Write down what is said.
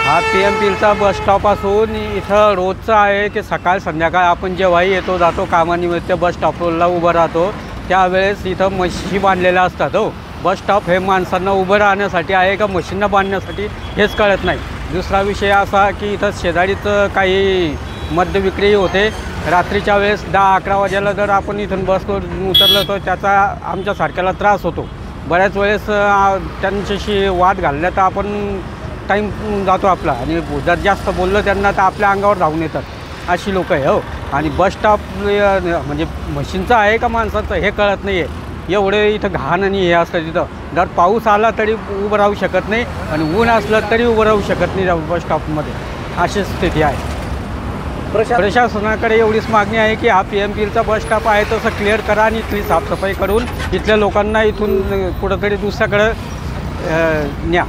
हा PMPचा bus stop असून इथं रोजचं आहे की सकाळ संध्याकाळ आपण जेव्हाही येतो जातो कामानिमित्त बस स्टॉपला उभं राहतो त्यावेळेस इथं म्हशी बांधलेल्या असतात. हो, बस स्टॉप हे माणसांना उभं राहण्यासाठी आहे का मशीनना बांधण्यासाठी हेच कळत नाही. दुसरा विषय असा की इथं शेजारीच काही मद्य विक्री होते. रात्रीच्या वेळेस 10-11 वाजेला जर आपण इथून बसवर उतरलं तर त्याचा आमच्यासारख्याला त्रास होतो. बऱ्याच वेळेस त्यांच्याशी वाद घालला तर आपण टाईम जातो आपला आणि जर जास्त बोललं त्यांना तर आपल्या अंगावर धावून येतात अशी लोकं आहे. हो, आणि बस स्टॉप म्हणजे मशीनचं आहे का माणसाचं हे कळत नाही आहे. एवढे इथं घाण आणि हे असतं. तिथं जर पाऊस आला तरी उभं राहू शकत नाही आणि ऊन असलं तरी उभं राहू शकत नाही बस स्टॉपमध्ये. अशी स्थिती आहे. प्रशासनाकडे एवढीच मागणी आहे की हा PMPचा बस स्टॉप आहे तसं क्लिअर करा आणि इथली साफसफाई करून इथल्या लोकांना इथून कुठंतरी दुसऱ्याकडं न्या.